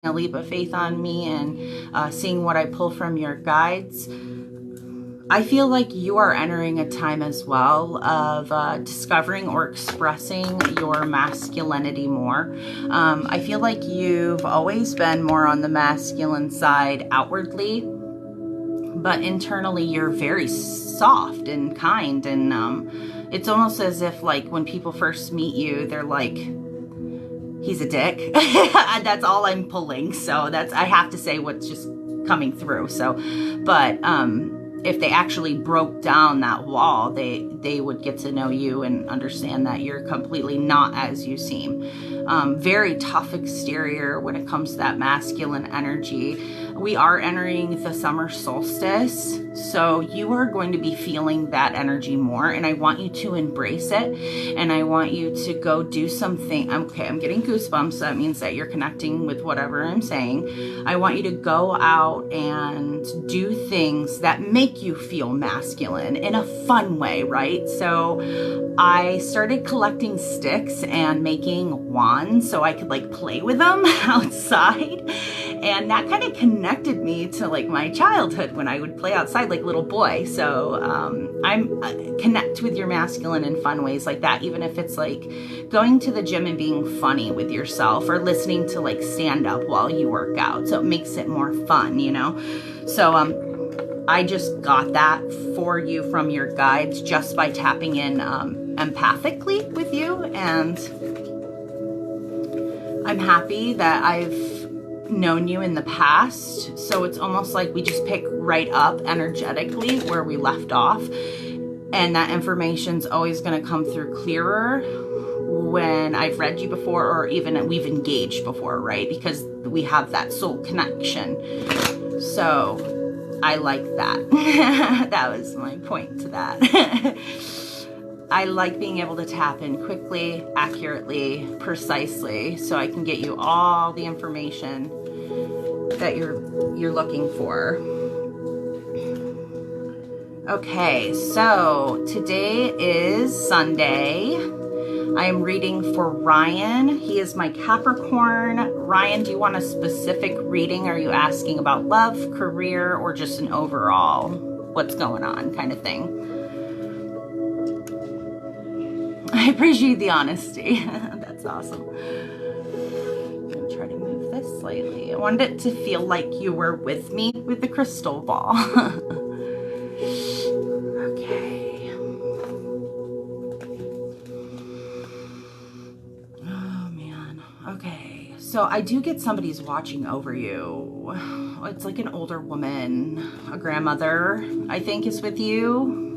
a leap of faith on me and seeing what I pull from your guides, I feel like you are entering a time as well of discovering or expressing your masculinity more. I feel like you've always been more on the masculine side outwardly, but internally you're very soft and kind, and it's almost as if like when people first meet you, they're like, he's a dick. That's all I'm pulling. So I have to say what's just coming through. So, but if they actually broke down that wall, they would get to know you and understand that you're completely not as you seem. Very tough exterior when it comes to that masculine energy. We are entering the summer solstice, so you are going to be feeling that energy more, and I want you to embrace it, and I want you to go do something. Okay, I'm getting goosebumps. That means that you're connecting with whatever I'm saying. I want you to go out and do things that make you feel masculine in a fun way, right? So I started collecting sticks and making wands so I could like play with them outside. And that kind of connected me to like my childhood when I would play outside like a little boy. So I'm connect with your masculine in fun ways like that, even if it's like going to the gym and being funny with yourself or listening to like stand up while you work out. So it makes it more fun, you know? So I just got that for you from your guides just by tapping in empathically with you. And I'm happy that I've known you in the past, so it's almost like we just pick right up energetically where we left off, and that information's always going to come through clearer when I've read you before, or even we've engaged before, right? Because we have that soul connection. So I like that. That was my point to that. I like being able to tap in quickly, accurately, precisely, so I can get you all the information that you're looking for. Okay, so today is Sunday. I am reading for Ryan. He is my Capricorn. Ryan, do you want a specific reading? Are you asking about love, career, or just an overall what's going on kind of thing? I appreciate the honesty. That's awesome. I'm going to try to move this slightly. I wanted it to feel like you were with me with the crystal ball. Okay. Oh, man. Okay. So I do get somebody's watching over you. It's like an older woman, a grandmother, I think, is with you.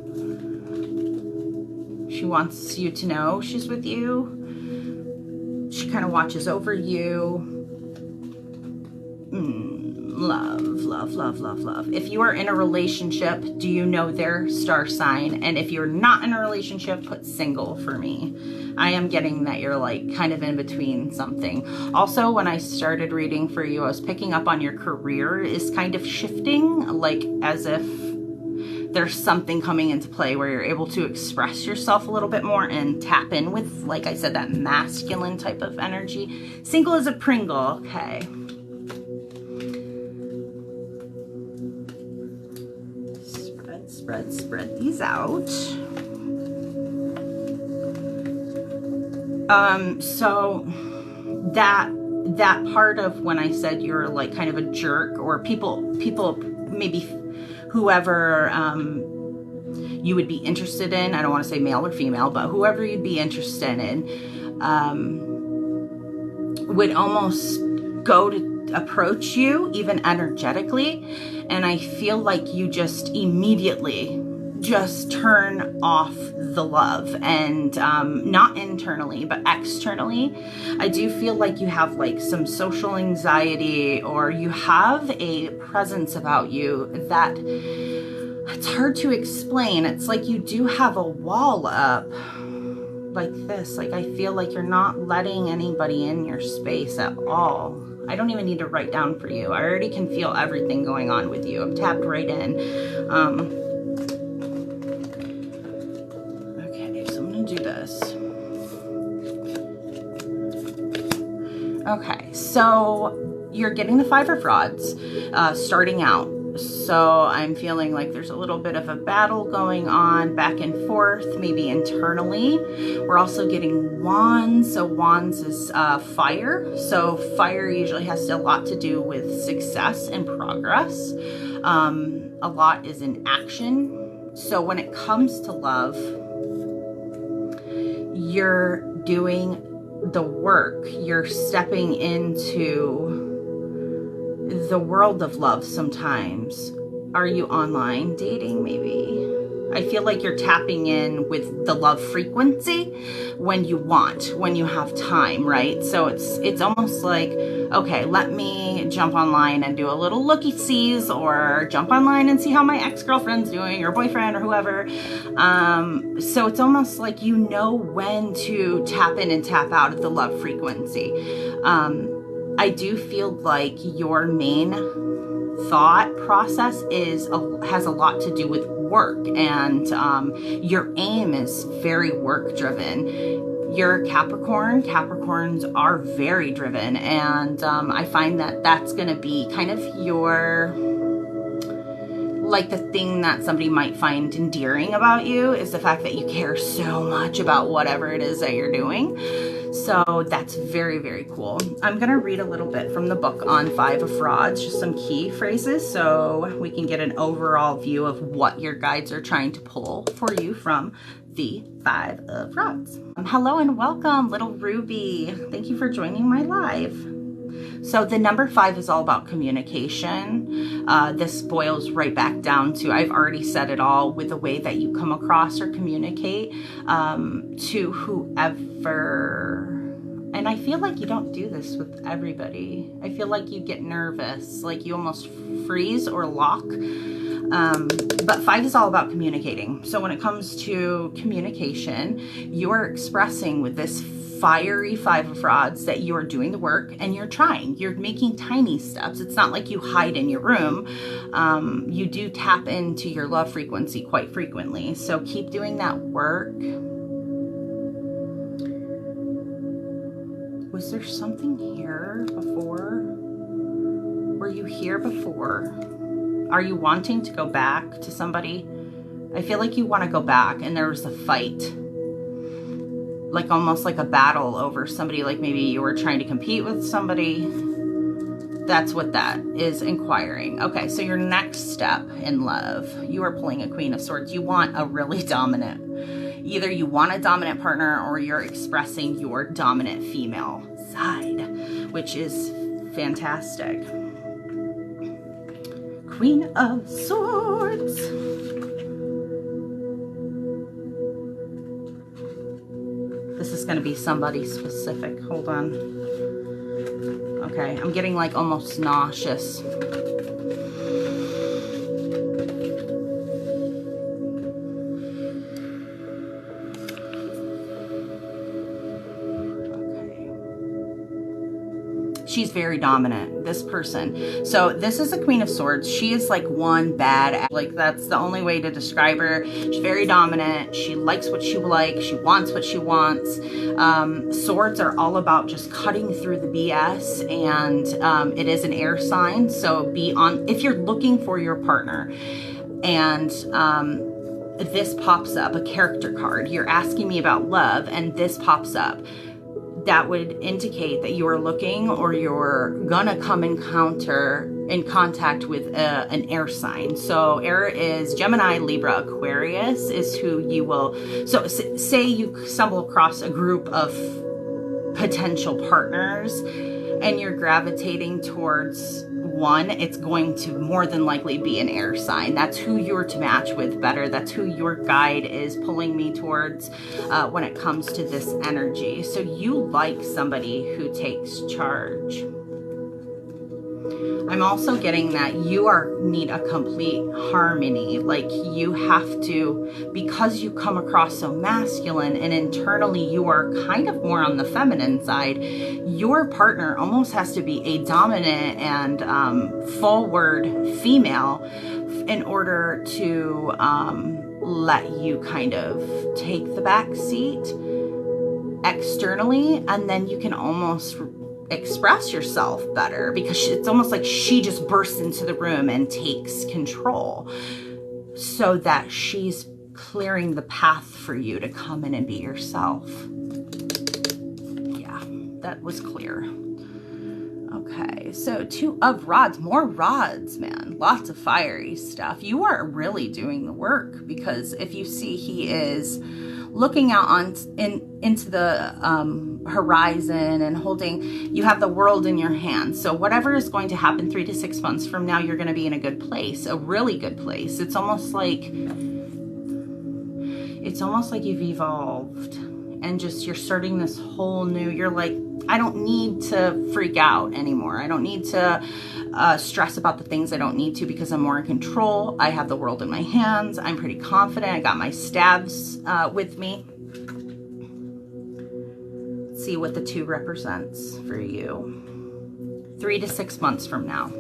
She wants you to know she's with you. She kind of watches over you. Love, love, love, love, love. If you are in a relationship, do you know their star sign? And if you're not in a relationship, put single for me. I am getting that you're like kind of in between something. Also, when I started reading for you, I was picking up on your career is kind of shifting, like as if there's something coming into play where you're able to express yourself a little bit more and tap in with, like I said, that masculine type of energy. Single as a Pringle. Okay. Spread these out. So that part of when I said you're like kind of a jerk, or people maybe whoever you would be interested in, I don't want to say male or female, but whoever you'd be interested in would almost go to approach you even energetically, and I feel like you just immediately just turn off the love, and not internally but externally. I do feel like you have like some social anxiety, or you have a presence about you that it's hard to explain. It's like you do have a wall up like this. Like I feel like you're not letting anybody in your space at all. I don't even need to write down for you. I already can feel everything going on with you. I'm tapped right in. Okay, so I'm gonna do this. Okay, so you're getting the Five of Rods starting out. So I'm feeling like there's a little bit of a battle going on back and forth, maybe internally. We're also getting Wands. So Wands is fire. So fire usually has a lot to do with success and progress. A lot is in action. So when it comes to love, you're doing the work. You're stepping into the world of love sometimes. Are you online dating maybe? I feel like you're tapping in with the love frequency when you want, when you have time, right? So it's almost like, okay, let me jump online and do a little looky-sees, or jump online and see how my ex-girlfriend's doing, or boyfriend, or whoever. So it's almost like you know when to tap in and tap out of the love frequency. I do feel like your main thought process has a lot to do with work, and your aim is very work driven. You're Capricorn. Capricorns are very driven, and I find that that's going to be kind of your, like, the thing that somebody might find endearing about you is the fact that you care so much about whatever it is that you're doing. So that's very, very cool. I'm going to read a little bit from the book on Five of Rods, just some key phrases, so we can get an overall view of what your guides are trying to pull for you from the Five of Rods. Hello and welcome, little Ruby. Thank you for joining my live. So the number 5 is all about communication. This boils right back down to, I've already said it all, with the way that you come across or communicate to whoever. And I feel like you don't do this with everybody. I feel like you get nervous, like you almost freeze or lock. But 5 is all about communicating. So when it comes to communication, you are expressing with this fiery 5 of Rods that you are doing the work and you're trying. You're making tiny steps. It's not like you hide in your room. You do tap into your love frequency quite frequently. So keep doing that work. Was there something here before? Were you here before? Are you wanting to go back to somebody? I feel like you want to go back, and there was a fight. Like almost like a battle over somebody, like maybe you were trying to compete with somebody. That's what that is inquiring. Okay, so your next step in love, you are pulling a Queen of Swords. You want a really dominant, either you want a dominant partner or you're expressing your dominant female side, which is fantastic. Queen of Swords. This is going to be somebody specific. Hold on. Okay, I'm getting like almost nauseous. She's very dominant, this person. So this is a Queen of Swords. She is like one bad, like that's the only way to describe her. She's very dominant. She likes what she likes. She wants what she wants. Swords are all about just cutting through the BS, and it is an air sign. So be on, if you're looking for your partner and this pops up, a character card, you're asking me about love and this pops up, that would indicate that you are looking or you're gonna come in contact with an air sign. So air is Gemini, Libra, Aquarius is who you will, so say you stumble across a group of potential partners and you're gravitating towards one, it's going to more than likely be an air sign. That's who you're to match with better. That's who your guide is pulling me towards when it comes to this energy. So you like somebody who takes charge. I'm also getting that you need a complete harmony. Like you have to, because you come across so masculine and internally you are kind of more on the feminine side, your partner almost has to be a dominant and forward female in order to let you kind of take the back seat externally, and then you can almost express yourself better, because it's almost like she just bursts into the room and takes control, so that she's clearing the path for you to come in and be yourself. Yeah, that was clear. Okay, so 2 of Rods, more rods, man. Lots of fiery stuff. You are really doing the work, because if you see, he is looking out into the horizon and holding, you have the world in your hands. So whatever is going to happen 3 to 6 months from now, you're going to be in a good place, a really good place. It's almost like you've evolved, and just you're starting this whole new, you're like, I don't need to freak out anymore. I don't need to stress about the things I don't need to, because I'm more in control. I have the world in my hands. I'm pretty confident. I got my stabs with me. Let's see what the 2 represents for you. 3 to 6 months from now.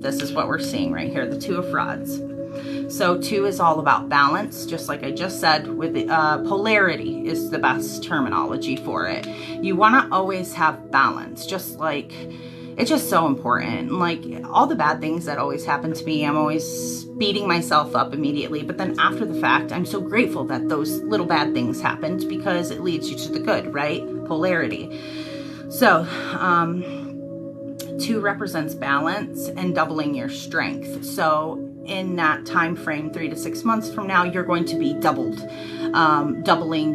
This is what we're seeing right here, the 2 of Rods. So 2 is all about balance, just like I just said. With polarity is the best terminology for it. You want to always have balance, just like, it's just so important. Like, all the bad things that always happen to me, I'm always beating myself up immediately. But then after the fact, I'm so grateful that those little bad things happened, because it leads you to the good, right? Polarity. So 2 represents balance and doubling your strength. So in that time frame, 3 to 6 months from now, you're going to be doubling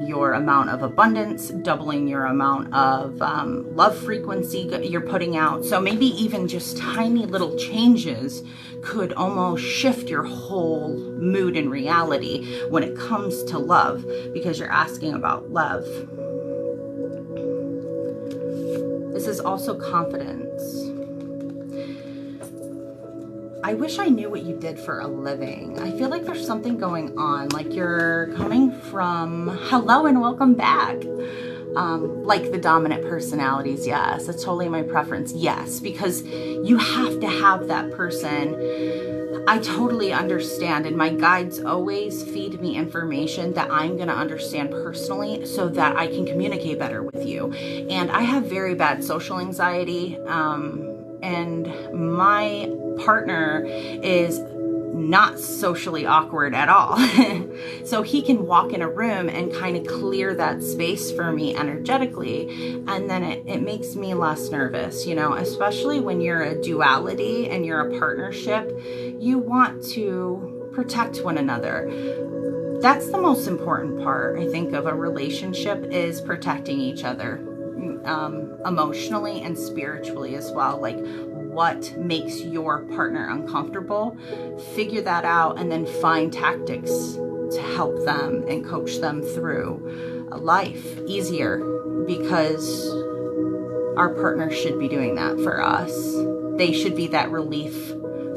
your amount of abundance, doubling your amount of love frequency you're putting out. So maybe even just tiny little changes could almost shift your whole mood and reality when it comes to love, because you're asking about love. This is also confidence. I wish I knew what you did for a living. I feel like there's something going on, like you're coming from, hello and welcome back. Like the dominant personalities, yes, that's totally my preference, yes, because you have to have that person. I totally understand, and my guides always feed me information that I'm going to understand personally, so that I can communicate better with you. And I have very bad social anxiety, and my partner is not socially awkward at all. So he can walk in a room and kind of clear that space for me energetically, and then it makes me less nervous, you know, especially when you're a duality and you're a partnership. You want to protect one another. That's the most important part, I think, of a relationship, is protecting each other, emotionally and spiritually as well. Like, what makes your partner uncomfortable, figure that out, and then find tactics to help them and coach them through life easier, because our partner should be doing that for us. They should be that relief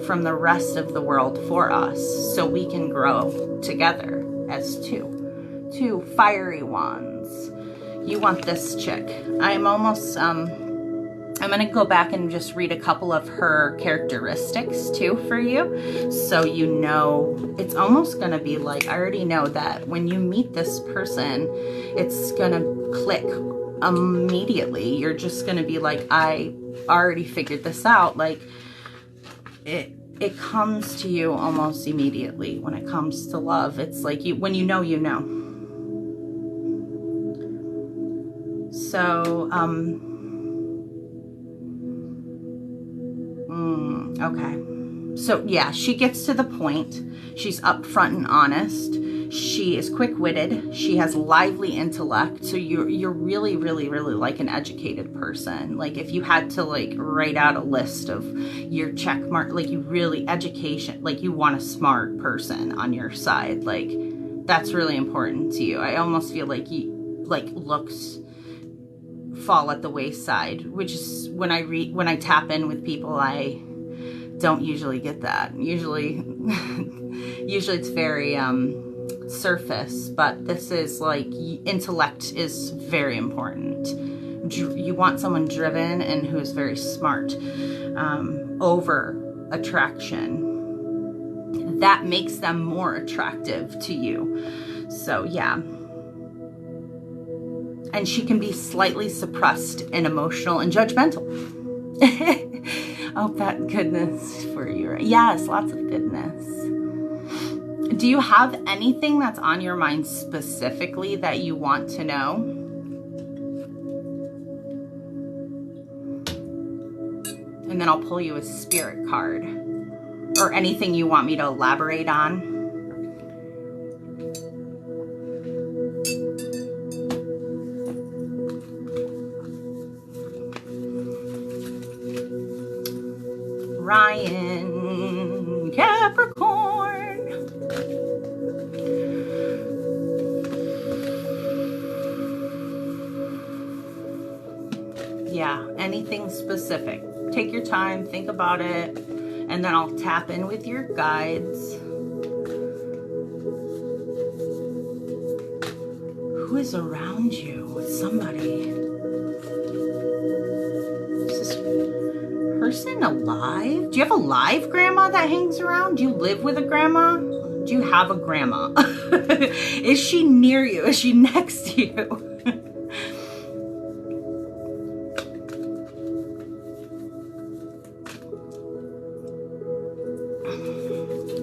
from the rest of the world for us, so we can grow together as 2 fiery wands. You want this chick. I'm almost I'm going to go back and just read a couple of her characteristics too for you, so you know. It's almost going to be like, I already know that when you meet this person, it's going to click immediately. You're just going to be like, I already figured this out. Like, it comes to you almost immediately when it comes to love. It's like, when you know, you know. So, okay. So yeah, she gets to the point. She's upfront and honest. She is quick-witted. She has lively intellect. So you're really, really, really like an educated person. Like, if you had to like write out a list of your check mark, like, you really education, like, you want a smart person on your side. Like, that's really important to you. I almost feel like looks fall at the wayside, which is when I tap in with people, I don't usually get that. Usually it's very surface, but this is like, intellect is very important. You want someone driven and who's very smart. Over attraction, that makes them more attractive to you. So yeah. And she can be slightly suppressed and emotional and judgmental. Oh, that goodness for you. Yes, lots of goodness. Do you have anything that's on your mind specifically that you want to know? And then I'll pull you a spirit card. Or anything you want me to elaborate on. Ryan, Capricorn. Yeah, anything specific. Take your time, think about it, and then I'll tap in with your guides. Who is around you with somebody? Person alive? Do you have a live grandma that hangs around? Do you live with a grandma? Do you have a grandma? Is she near you? Is she next to you?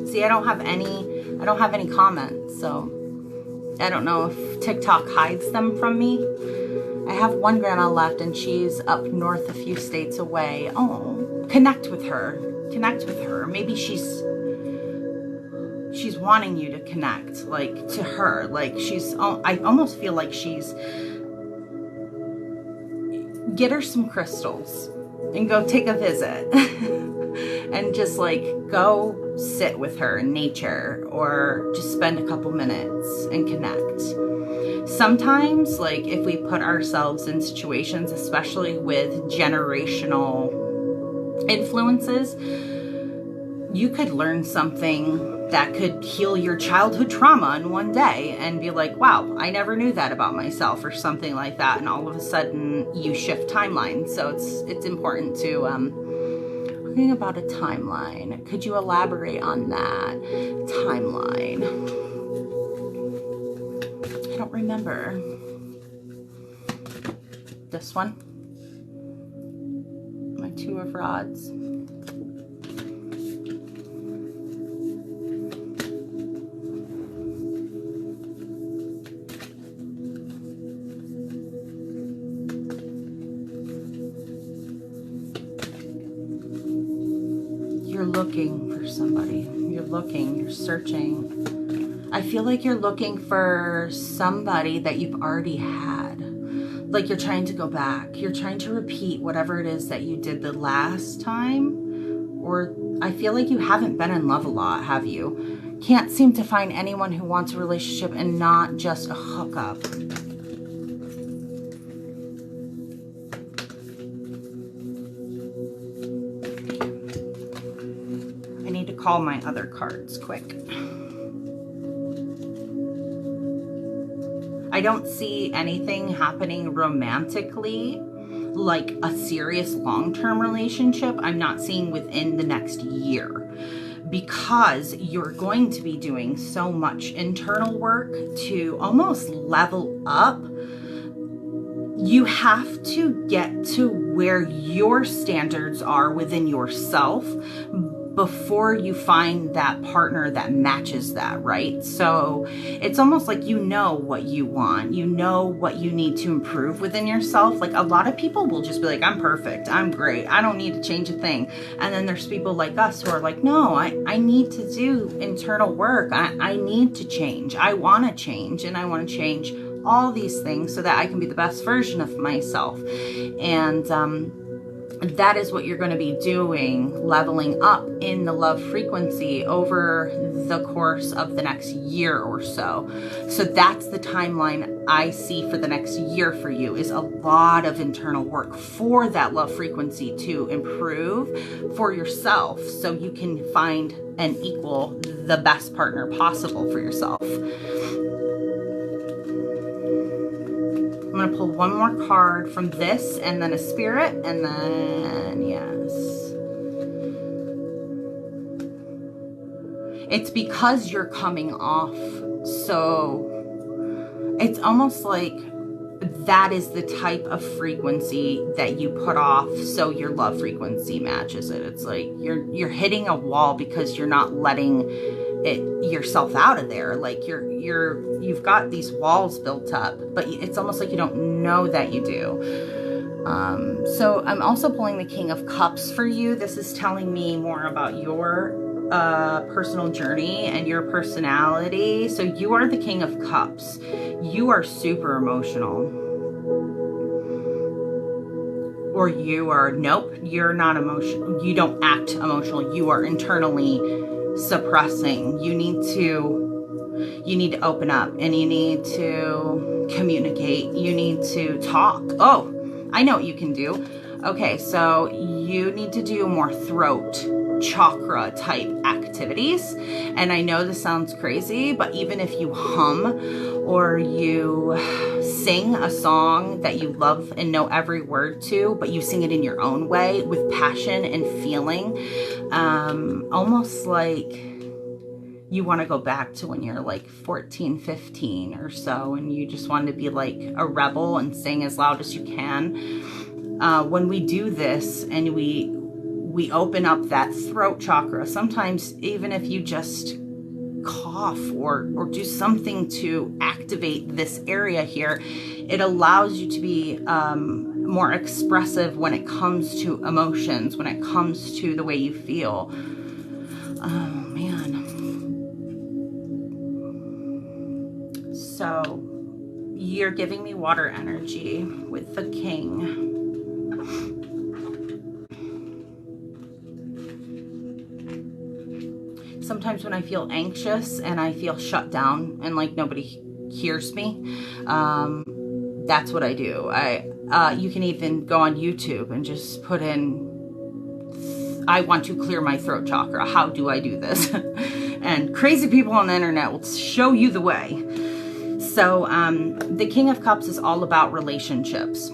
See, I don't have any comments, so I don't know if TikTok hides them from me. I have one grandma left and she's up north a few states away. Oh, connect with her. Connect with her. Maybe she's wanting you to connect, like, to her. Like, I almost feel like get her some crystals and go take a visit. And just, like, go sit with her in nature or just spend a couple minutes and connect. Sometimes, like, if we put ourselves in situations, especially with generational influences, you could learn something that could heal your childhood trauma in one day and be like, wow, I never knew that about myself, or something like that. And all of a sudden you shift timelines. So it's important to, thinking about a timeline. Could you elaborate on that? Timeline. I don't remember. This one? My Two of Rods. You're looking for somebody. You're searching. I feel like you're looking for somebody that you've already had. Like, you're trying to go back. You're trying to repeat whatever it is that you did the last time. Or I feel like you haven't been in love a lot, have you? Can't seem to find anyone who wants a relationship and not just a hookup. I need to call my other cards quick. I don't see anything happening romantically, like a serious long-term relationship. I'm not seeing within the next year, because you're going to be doing so much internal work to almost level up. You have to get to where your standards are within yourself before you find that partner that matches that, right? So it's almost like you know what you want. You know what you need to improve within yourself. Like, a lot of people will just be like, I'm perfect, I'm great, I don't need to change a thing. And then there's people like us who are like, no, I need to do internal work. I need to change. I want to change, and I want to change all these things so that I can be the best version of myself. And that is what you're going to be doing, leveling up in the love frequency over the course of the next year or so. So that's the timeline I see for the next year for you, is a lot of internal work for that love frequency to improve for yourself, so you can find and equal the best partner possible for yourself. I'm going to pull one more card from this, and then a spirit, and then, yes. It's because you're coming off, so it's almost like that is the type of frequency that you put off, so your love frequency matches it. It's like you're hitting a wall because you're not letting yourself out of there. Like you've got these walls built up, but it's almost like you don't know that you do. So I'm also pulling the King of Cups for you. This is telling me more about your personal journey and your personality. So you are the King of Cups. You are super emotional. Or you are, nope, you're not emotional. You don't act emotional. You are internally suppressing. You need to open up, and you need to communicate. You need to talk. Oh, I know what you can do. Okay, so you need to do more throat chakra type activities. And I know this sounds crazy, but even if you hum or you sing a song that you love and know every word to, but you sing it in your own way with passion and feeling, almost like you want to go back to when you're like 14, 15 or so, and you just want to be like a rebel and sing as loud as you can. When we do this and we open up that throat chakra, sometimes even if you just cough or do something to activate this area here, it allows you to be more expressive when it comes to emotions, when it comes to the way you feel. Oh man. So you're giving me water energy with the King. Sometimes when I feel anxious and I feel shut down and like nobody hears me, that's what I do. You can even go on YouTube and just put in, I want to clear my throat chakra. How do I do this? And crazy people on the internet will show you the way. So the King of Cups is all about relationships.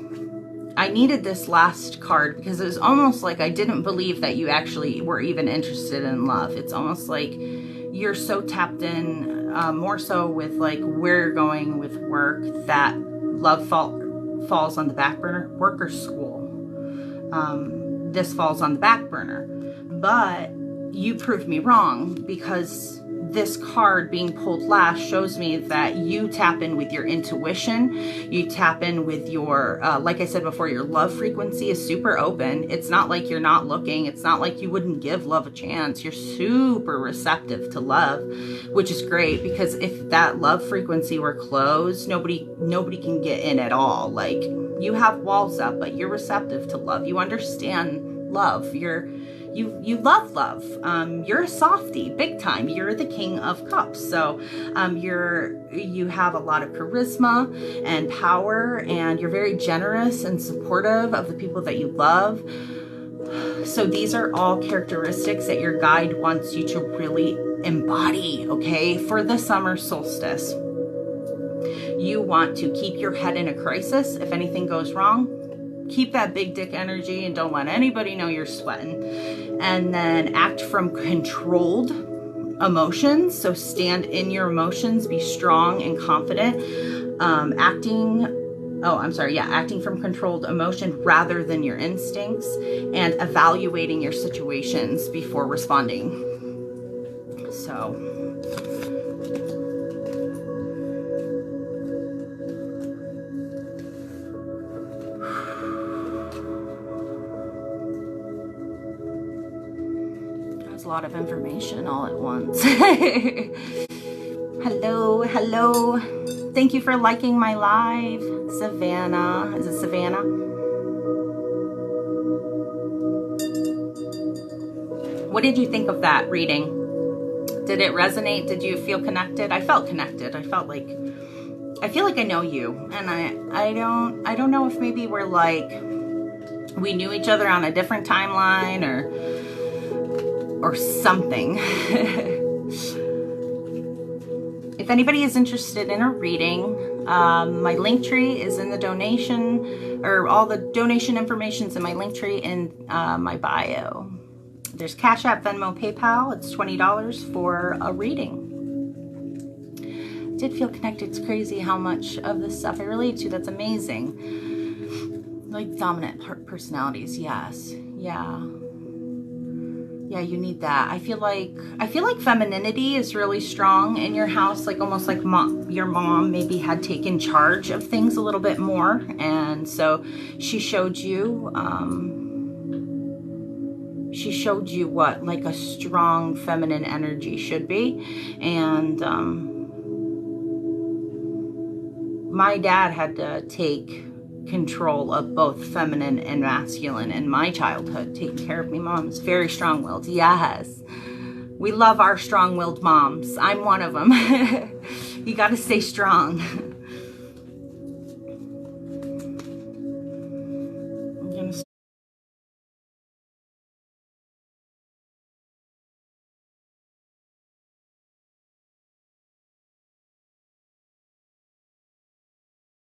I needed this last card because it was almost like I didn't believe that you actually were even interested in love. It's almost like you're so tapped in, more so with like where you're going with work, that love falls on the back burner. Work or school. This falls on the back burner. But you proved me wrong, because this card being pulled last shows me that you tap in with your intuition. You tap in with your, like I said before, your love frequency is super open. It's not like you're not looking. It's not like you wouldn't give love a chance. You're super receptive to love, which is great, because if that love frequency were closed, nobody can get in at all. Like, you have walls up, but you're receptive to love. You understand love. You love love. You're a softie, big time. You're the King of Cups. So you have a lot of charisma and power, and you're very generous and supportive of the people that you love. So these are all characteristics that your guide wants you to really embody, okay, for the summer solstice. You want to keep your head in a crisis. If anything goes wrong, keep that big dick energy and don't let anybody know you're sweating. And then act from controlled emotions. So stand in your emotions, be strong and confident. Acting from controlled emotion rather than your instincts, and evaluating your situations before responding. So a lot of information all at once. Hello. Thank you for liking my live. Savannah. Is it Savannah? What did you think of that reading? Did it resonate? Did you feel connected? I felt connected. I feel like I know you. And I don't know if maybe we're like, we knew each other on a different timeline or something. If anybody is interested in a reading, my link tree is in the donation, or all the donation information's in my link tree in my bio. There's Cash App, Venmo, PayPal. It's $20 for a reading. did feel connected. It's crazy how much of this stuff I relate to. That's amazing. Like dominant personalities. Yes. Yeah. Yeah, you need that. I feel like femininity is really strong in your house, like almost like your mom maybe had taken charge of things a little bit more, and so she showed you what like a strong feminine energy should be. And my dad had to take control of both feminine and masculine in my childhood, taking care of me. Mom's very strong-willed. Yes, we love our strong-willed moms. I'm one of them. You got to stay strong.